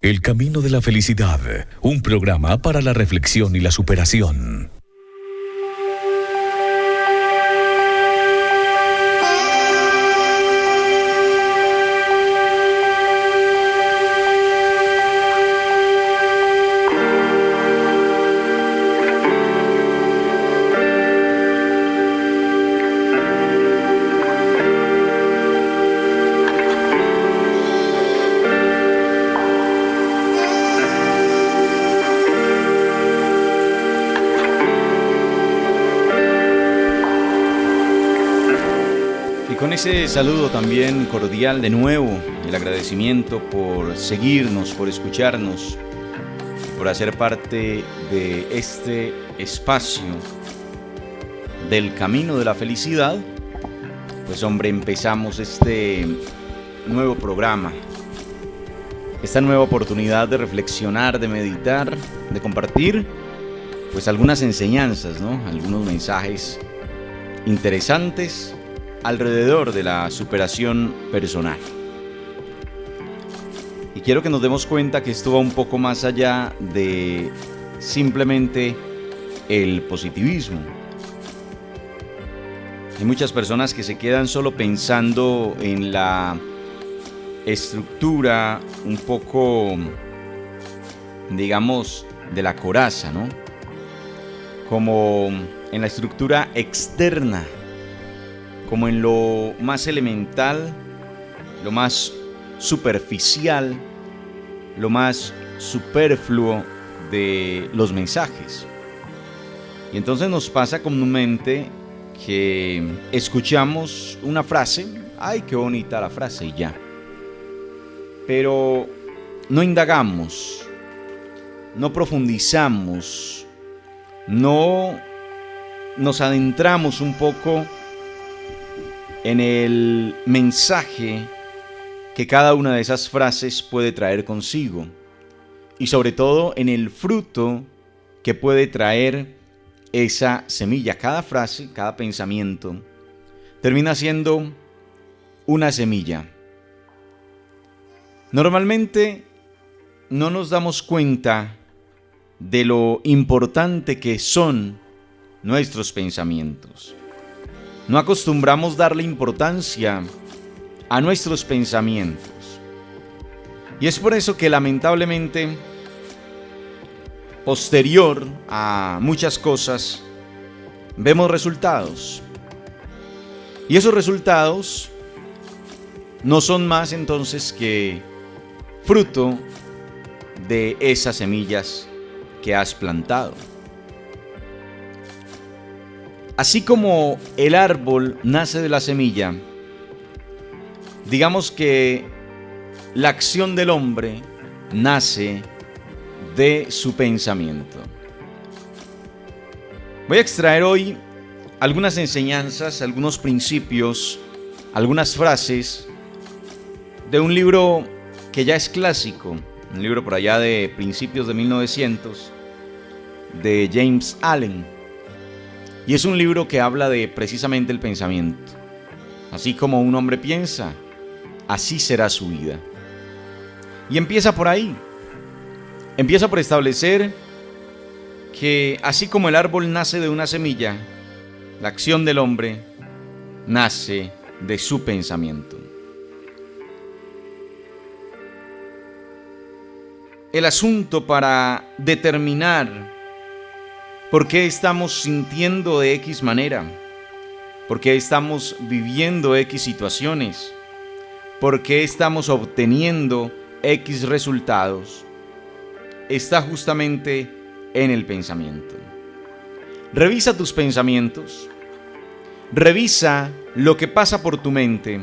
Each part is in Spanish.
El camino de la felicidad, un programa para la reflexión y la superación. Con ese saludo también cordial de nuevo, el agradecimiento por seguirnos, por escucharnos, por hacer parte de este espacio del camino de la felicidad. Pues hombre, empezamos este nuevo programa, esta nueva oportunidad de reflexionar, de meditar, de compartir pues algunas enseñanzas, ¿no? Algunos mensajes interesantes alrededor de la superación personal. Y quiero que nos demos cuenta que esto va un poco más allá de simplemente el positivismo. Hay muchas personas que se quedan solo pensando en la estructura un poco, digamos, de la coraza, ¿no? Como en la estructura externa, como en lo más elemental, lo más superficial, lo más superfluo de los mensajes. Y entonces nos pasa comúnmente que escuchamos una frase, ¡ay, qué bonita la frase! Y ya. Pero no indagamos, no profundizamos, no nos adentramos un poco en el mensaje que cada una de esas frases puede traer consigo, y sobre todo en el fruto que puede traer esa semilla. Cada frase, cada pensamiento termina siendo una semilla. Normalmente no nos damos cuenta de lo importante que son nuestros pensamientos. No acostumbramos darle importancia a nuestros pensamientos. Y es por eso que lamentablemente, posterior a muchas cosas, vemos resultados. Y esos resultados no son más entonces que fruto de esas semillas que has plantado. Así como el árbol nace de la semilla, digamos que la acción del hombre nace de su pensamiento. Voy a extraer hoy algunas enseñanzas, algunos principios, algunas frases de un libro que ya es clásico, un libro por allá de principios de 1900, de James Allen. Y es un libro que habla de precisamente el pensamiento. Así como un hombre piensa, así será su vida. Y empieza por ahí. Empieza por establecer que así como el árbol nace de una semilla, la acción del hombre nace de su pensamiento. El asunto para determinar ¿por qué estamos sintiendo de X manera? ¿Por qué estamos viviendo X situaciones? ¿Por qué estamos obteniendo X resultados? Está justamente en el pensamiento. Revisa tus pensamientos. Revisa lo que pasa por tu mente.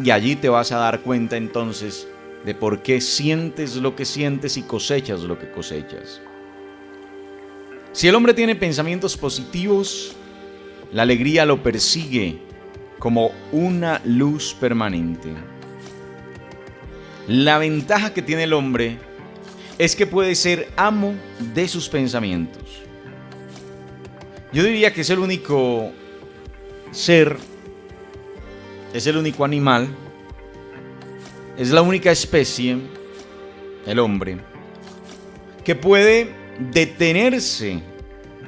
Y allí te vas a dar cuenta entonces de por qué sientes lo que sientes y cosechas lo que cosechas. Si el hombre tiene pensamientos positivos, la alegría lo persigue como una luz permanente. La ventaja que tiene el hombre es que puede ser amo de sus pensamientos. Yo diría que es el único ser, es el único animal, es la única especie el hombre, que puede detenerse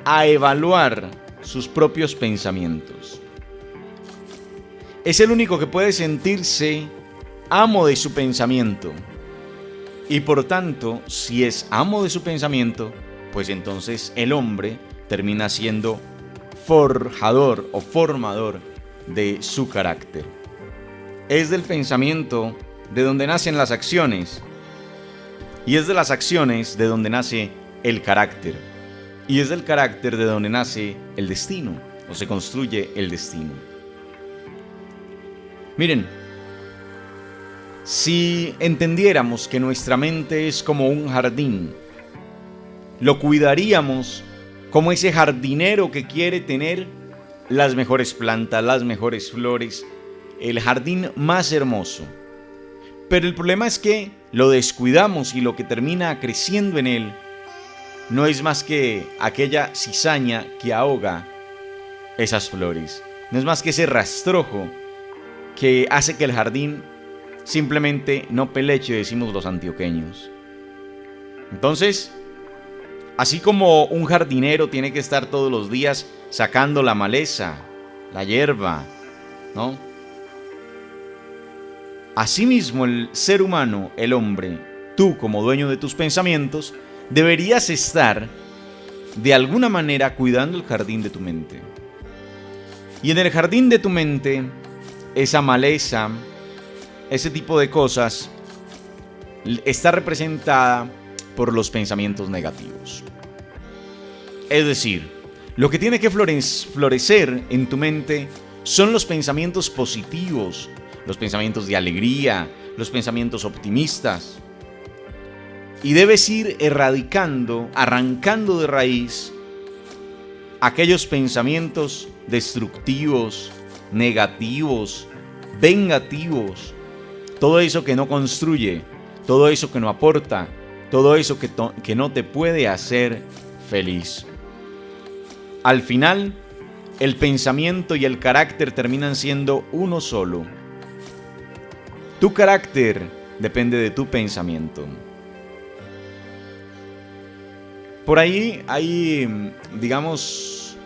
a evaluar sus propios pensamientos. Es el único que puede sentirse amo de su pensamiento. Y por tanto, si es amo de su pensamiento, pues entonces el hombre termina siendo forjador o formador de su carácter. Es del pensamiento de donde nacen las acciones. Y es de las acciones de donde nace el carácter. Y es del carácter de donde nace el destino, o se construye el destino. Miren, si entendiéramos que nuestra mente es como un jardín, lo cuidaríamos como ese jardinero que quiere tener las mejores plantas, las mejores flores, el jardín más hermoso. Pero el problema es que lo descuidamos y lo que termina creciendo en él no es más que aquella cizaña que ahoga esas flores. No es más que ese rastrojo que hace que el jardín simplemente no peleche, decimos los antioqueños. Entonces, así como un jardinero tiene que estar todos los días sacando la maleza, la hierba, ¿no? Asimismo, el ser humano, el hombre, tú como dueño de tus pensamientos, deberías estar de alguna manera cuidando el jardín de tu mente. Y en el jardín de tu mente, esa maleza, ese tipo de cosas, está representada por los pensamientos negativos. Es decir, lo que tiene que florecer en tu mente son los pensamientos positivos, los pensamientos de alegría, los pensamientos optimistas. Y debes ir erradicando, arrancando de raíz aquellos pensamientos destructivos, negativos, vengativos, todo eso que no construye, todo eso que no aporta, todo eso que no te puede hacer feliz. Al final, el pensamiento y el carácter terminan siendo uno solo. Tu carácter depende de tu pensamiento. Por ahí hay, digamos,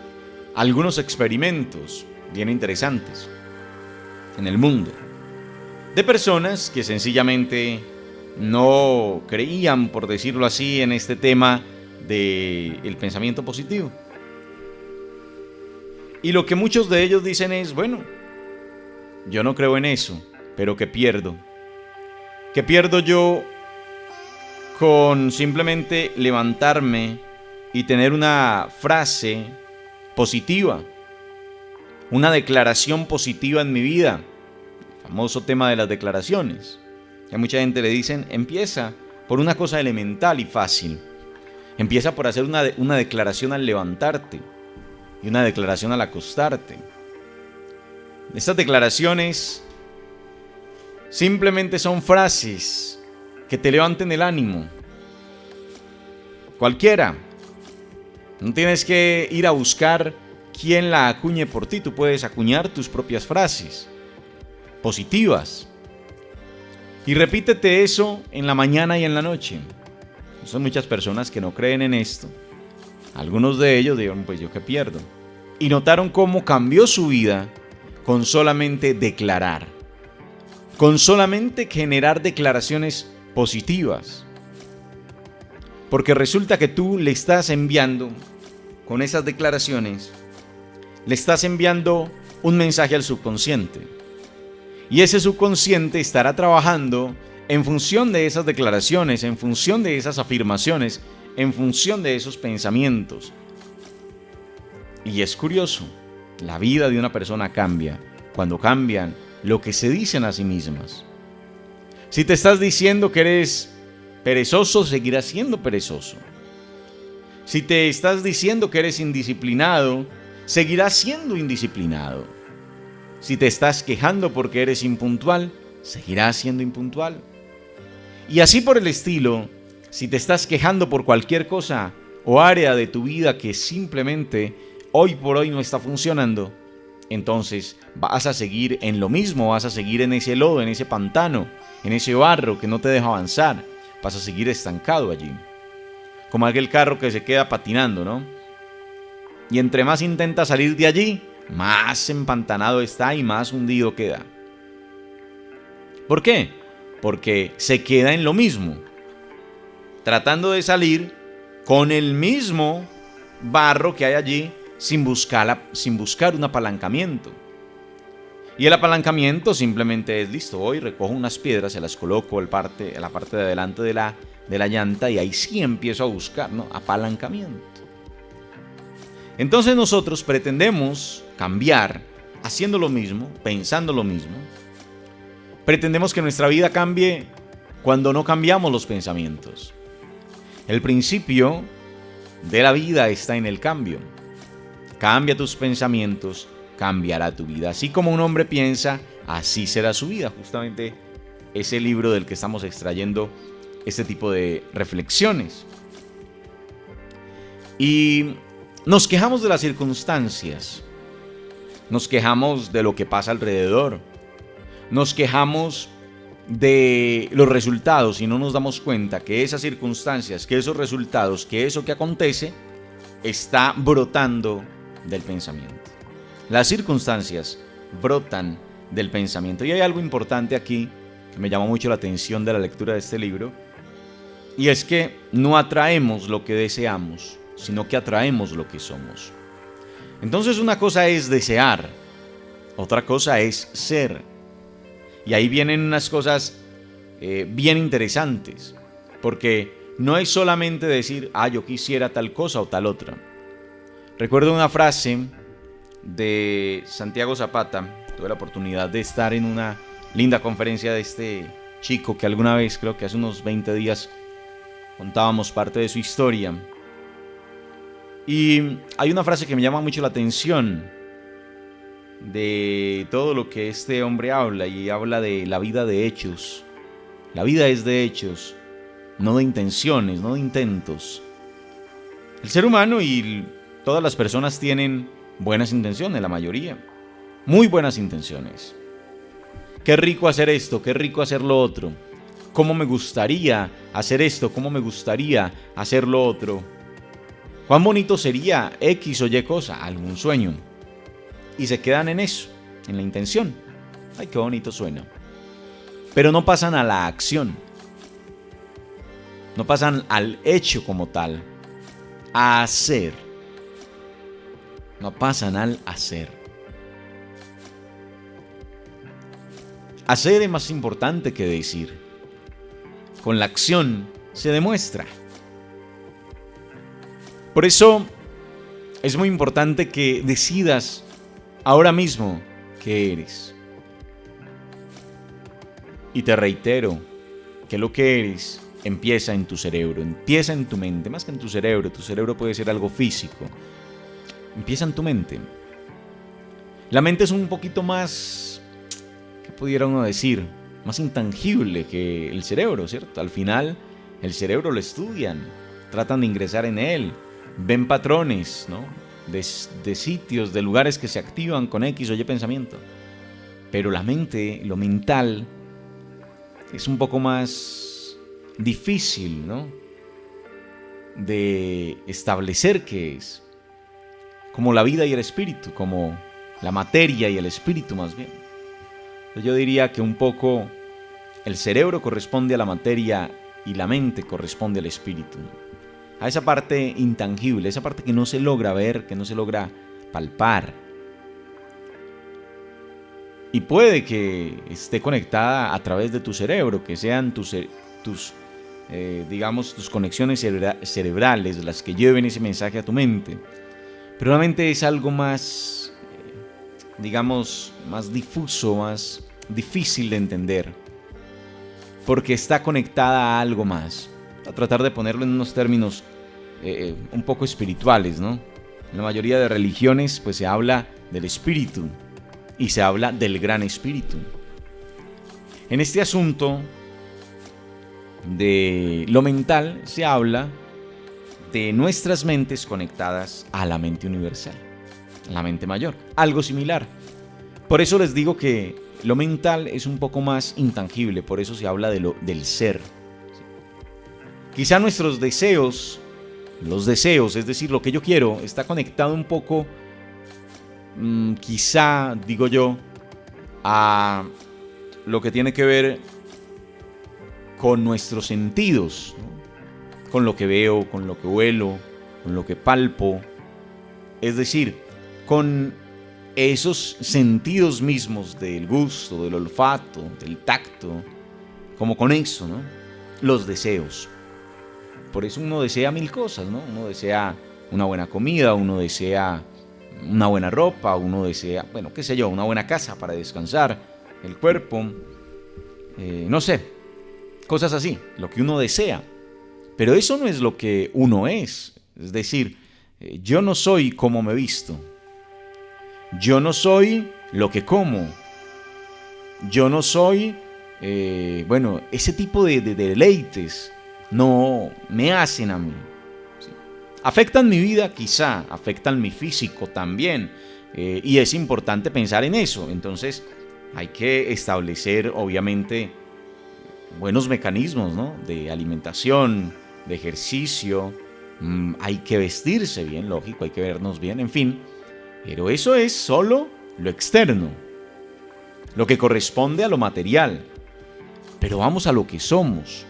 algunos experimentos bien interesantes en el mundo de personas que sencillamente no creían, por decirlo así, en este tema del pensamiento positivo. Y lo que muchos de ellos dicen es, bueno, yo no creo en eso, pero ¿qué pierdo? ¿Qué pierdo yo con simplemente levantarme y tener una frase positiva? Una declaración positiva en mi vida. El famoso tema de las declaraciones. A mucha gente le dicen, empieza por una cosa elemental y fácil. Empieza por hacer una declaración al levantarte y una declaración al acostarte. Estas declaraciones simplemente son frases que te levanten el ánimo. Cualquiera. No tienes que ir a buscar quién la acuñe por ti. Tú puedes acuñar tus propias frases positivas. Y repítete eso en la mañana y en la noche. Son muchas personas que no creen en esto. Algunos de ellos dijeron, pues yo qué pierdo. Y notaron cómo cambió su vida con solamente declarar. Con solamente generar declaraciones positivas. Porque resulta que tú le estás enviando, con esas declaraciones, le estás enviando un mensaje al subconsciente. Y ese subconsciente estará trabajando en función de esas declaraciones, en función de esas afirmaciones, en función de esos pensamientos. Y es curioso, la vida de una persona cambia cuando cambian lo que se dicen a sí mismas. Si te estás diciendo que eres perezoso, seguirás siendo perezoso. Si te estás diciendo que eres indisciplinado, seguirás siendo indisciplinado. Si te estás quejando porque eres impuntual, seguirás siendo impuntual. Y así por el estilo, si te estás quejando por cualquier cosa o área de tu vida que simplemente hoy por hoy no está funcionando, entonces vas a seguir en lo mismo, vas a seguir en ese lodo, en ese pantano, en ese barro que no te deja avanzar, vas a seguir estancado allí. Como aquel carro que se queda patinando, ¿no? Y entre más intenta salir de allí, más empantanado está y más hundido queda. ¿Por qué? Porque se queda en lo mismo, tratando de salir con el mismo barro que hay allí sin buscar un apalancamiento. Y el apalancamiento simplemente es listo, voy, recojo unas piedras, se las coloco en la parte de adelante de la llanta y ahí sí empiezo a buscar, ¿no? Apalancamiento. Entonces nosotros pretendemos cambiar haciendo lo mismo, pensando lo mismo. Pretendemos que nuestra vida cambie cuando no cambiamos los pensamientos. El principio de la vida está en el cambio. Cambia tus pensamientos, cambiará tu vida. Así como un hombre piensa, así será su vida. Justamente ese libro del que estamos extrayendo este tipo de reflexiones. Y nos quejamos de las circunstancias. Nos quejamos de lo que pasa alrededor. Nos quejamos de los resultados y no nos damos cuenta que esas circunstancias, que esos resultados, que eso que acontece está brotando del pensamiento. Las circunstancias brotan del pensamiento. Y hay algo importante aquí que me llamó mucho la atención de la lectura de este libro, y es que no atraemos lo que deseamos, sino que atraemos lo que somos. Entonces una cosa es desear, otra cosa es ser. Y ahí vienen unas cosas bien interesantes, porque no es solamente decir, yo quisiera tal cosa o tal otra. Recuerdo una frase de Santiago Zapata. Tuve la oportunidad de estar en una linda conferencia de este chico que alguna vez, creo que hace unos 20 días, contábamos parte de su historia. Y hay una frase que me llama mucho la atención de todo lo que este hombre habla, y habla de la vida de hechos. La vida es de hechos, no de intenciones, no de intentos. El ser humano y todas las personas tienen buenas intenciones, la mayoría, muy buenas intenciones. Qué rico hacer esto, qué rico hacer lo otro. Cómo me gustaría hacer esto, cómo me gustaría hacer lo otro. Cuán bonito sería X o Y cosa, algún sueño. Y se quedan en eso, en la intención. Ay, qué bonito suena. Pero no pasan a la acción. No pasan al hecho como tal. A hacer. No pasan al hacer. Hacer es más importante que decir. Con la acción se demuestra. Por eso es muy importante que decidas ahora mismo qué eres. Y te reitero que lo que eres empieza en tu cerebro, empieza en tu mente, más que en tu cerebro puede ser algo físico. Empieza en tu mente. La mente es un poquito más, ¿qué pudiera uno decir? Más intangible que el cerebro, ¿cierto? Al final, el cerebro lo estudian, tratan de ingresar en él, ven patrones, ¿no? De sitios, de lugares que se activan con X o Y pensamiento. Pero la mente, lo mental, es un poco más difícil, ¿no? De establecer qué es. Como la vida y el espíritu, como la materia y el espíritu más bien. Yo diría que un poco el cerebro corresponde a la materia y la mente corresponde al espíritu. A esa parte intangible, esa parte que no se logra ver, que no se logra palpar. Y puede que esté conectada a través de tu cerebro, que sean tus conexiones cerebrales las que lleven ese mensaje a tu mente. Pero la mente es algo más, más difuso, más difícil de entender, porque está conectada a algo más. A tratar de ponerlo en unos términos un poco espirituales, ¿no? En la mayoría de religiones pues se habla del espíritu y se habla del gran espíritu. En este asunto de lo mental se habla de nuestras mentes conectadas a la mente universal, a la mente mayor, algo similar. Por eso les digo que lo mental es un poco más intangible, por eso se habla del ser. Quizá nuestros deseos, los deseos, es decir, lo que yo quiero, está conectado un poco, quizá, digo yo, a lo que tiene que ver con nuestros sentidos, ¿no? Con lo que veo, con lo que huelo, con lo que palpo, es decir, con esos sentidos mismos del gusto, del olfato, del tacto, como con eso, ¿no? Los deseos. Por eso uno desea mil cosas, ¿no? Uno desea una buena comida, uno desea una buena ropa, uno desea, bueno, qué sé yo, una buena casa para descansar, el cuerpo, no sé, cosas así, lo que uno desea. Pero eso no es lo que uno es decir, yo no soy como me visto, yo no soy lo que como, yo no soy, ese tipo de deleites no me hacen a mí. ¿Sí? Afectan mi vida quizá, afectan mi físico también, y es importante pensar en eso. Entonces hay que establecer obviamente buenos mecanismos, ¿no? De alimentación, de ejercicio, hay que vestirse bien, lógico, hay que vernos bien, en fin. Pero eso es solo lo externo, lo que corresponde a lo material. Pero vamos a lo que somos.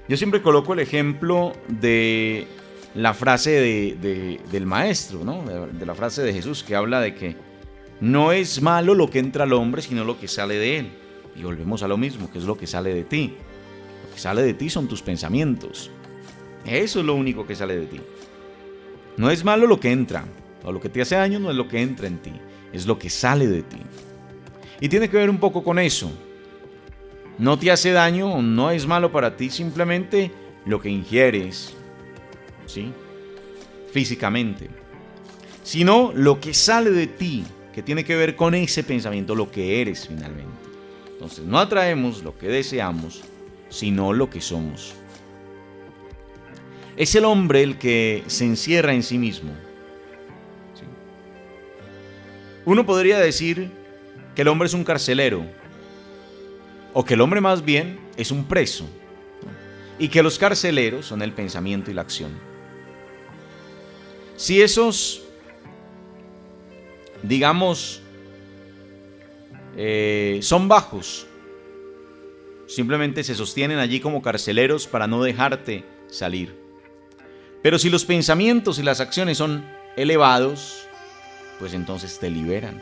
Yo siempre coloco el ejemplo de la frase del maestro, ¿no? De la frase de Jesús, que habla de que no es malo lo que entra al hombre, sino lo que sale de él. Y volvemos a lo mismo, que es lo que sale de ti. Lo que sale de ti son tus pensamientos. Eso es lo único que sale de ti. No es malo lo que entra, o lo que te hace daño no es lo que entra en ti, es lo que sale de ti. Y tiene que ver un poco con eso. No te hace daño, no es malo para ti, simplemente lo que ingieres, ¿sí? Físicamente. Sino lo que sale de ti, que tiene que ver con ese pensamiento, lo que eres finalmente. Entonces no atraemos lo que deseamos, sino lo que somos. Es el hombre el que se encierra en sí mismo. ¿Sí? Uno podría decir que el hombre es un carcelero, o que el hombre más bien es un preso, ¿no? Y que los carceleros son el pensamiento y la acción. Si esos, digamos, son bajos, simplemente se sostienen allí como carceleros para no dejarte salir. Pero si los pensamientos y las acciones son elevados, pues entonces te liberan.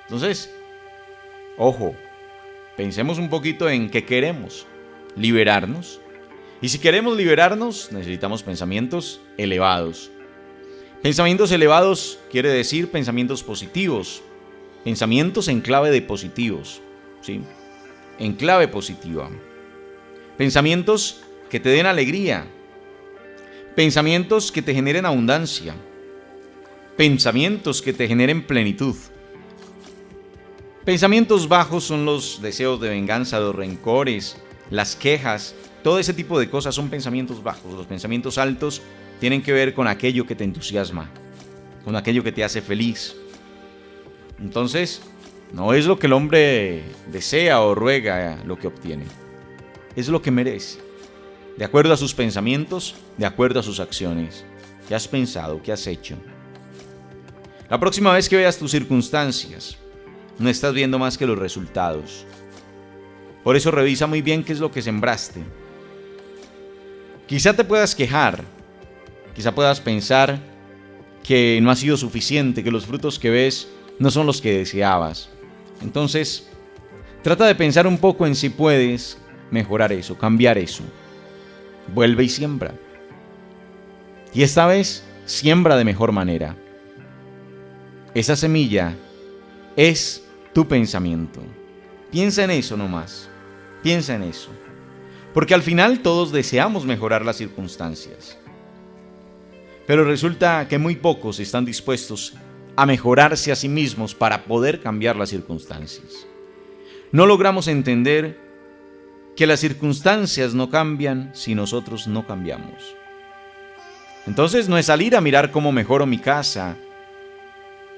Entonces, ojo, pensemos un poquito en qué queremos, liberarnos. Y si queremos liberarnos, necesitamos pensamientos elevados. Pensamientos elevados quiere decir pensamientos positivos, pensamientos en clave de positivos, ¿sí? En clave positiva. Pensamientos que te den alegría. Pensamientos que te generen abundancia. Pensamientos que te generen plenitud. Pensamientos bajos son los deseos de venganza, los rencores, las quejas. Todo ese tipo de cosas son pensamientos bajos. Los pensamientos altos tienen que ver con aquello que te entusiasma, con aquello que te hace feliz. Entonces, no es lo que el hombre desea o ruega lo que obtiene. Es lo que merece. De acuerdo a sus pensamientos, de acuerdo a sus acciones. ¿Qué has pensado? ¿Qué has hecho? La próxima vez que veas tus circunstancias, no estás viendo más que los resultados. Por eso revisa muy bien qué es lo que sembraste. Quizá te puedas quejar, quizá puedas pensar que no ha sido suficiente, que los frutos que ves no son los que deseabas. Entonces, trata de pensar un poco en si puedes mejorar eso, cambiar eso. Vuelve y siembra. Y esta vez, siembra de mejor manera. Esa semilla es tu pensamiento. Piensa en eso nomás. Piensa en eso. Porque al final todos deseamos mejorar las circunstancias. Pero resulta que muy pocos están dispuestos a mejorarse a sí mismos para poder cambiar las circunstancias. No logramos entender que las circunstancias no cambian si nosotros no cambiamos. Entonces no es salir a mirar cómo mejoro mi casa,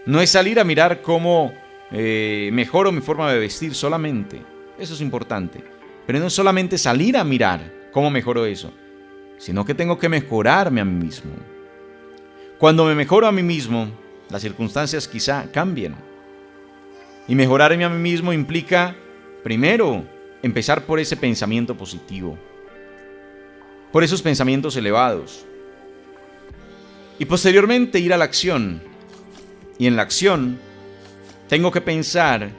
no es salir a mirar cómo mejoro mi forma de vestir solamente, eso es importante, Pero no es solamente salir a mirar cómo mejoro eso, sino que tengo que mejorarme a mí mismo. Cuando me mejoro a mí mismo, las circunstancias quizá cambien. Y mejorarme a mí mismo implica, primero, empezar por ese pensamiento positivo, por esos pensamientos elevados. Y posteriormente ir a la acción. Y en la acción, tengo que pensar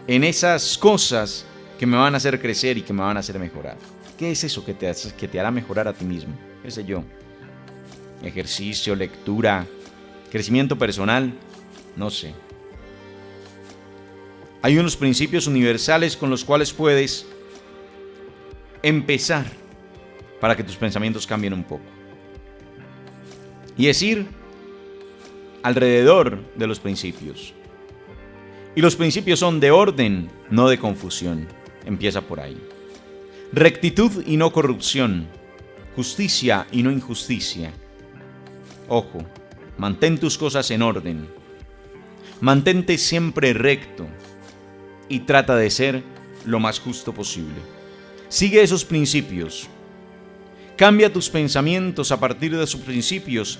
en esas cosas que me van a hacer crecer y que me van a hacer mejorar. ¿Qué es eso que te hará mejorar a ti mismo? ¿Qué sé yo? Ejercicio, lectura, crecimiento personal, no sé. Hay unos principios universales con los cuales puedes empezar para que tus pensamientos cambien un poco. Y es ir alrededor de los principios. Y los principios son de orden, no de confusión. Empieza por ahí. Rectitud y no corrupción. Justicia y no injusticia. Ojo, mantén tus cosas en orden. Mantente siempre recto. Y trata de ser lo más justo posible. Sigue esos principios. Cambia tus pensamientos a partir de esos principios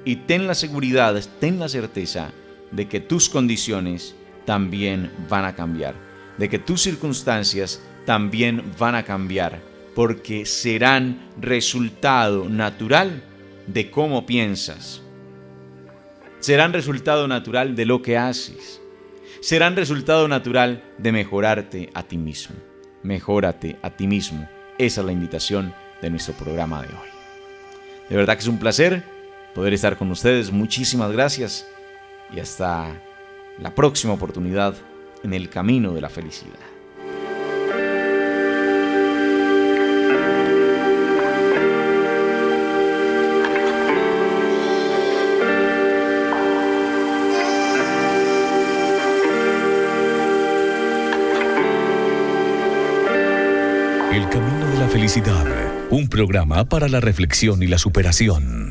y ten la seguridad, ten la certeza de que tus condiciones también van a cambiar, de que tus circunstancias también van a cambiar, porque serán resultado natural de cómo piensas. Serán resultado natural de lo que haces. Serán resultado natural de mejorarte a ti mismo. Mejórate a ti mismo. Esa es la invitación de nuestro programa de hoy. De verdad que es un placer poder estar con ustedes. Muchísimas gracias y hasta la próxima oportunidad en el camino de la felicidad. El camino de la felicidad, un programa para la reflexión y la superación.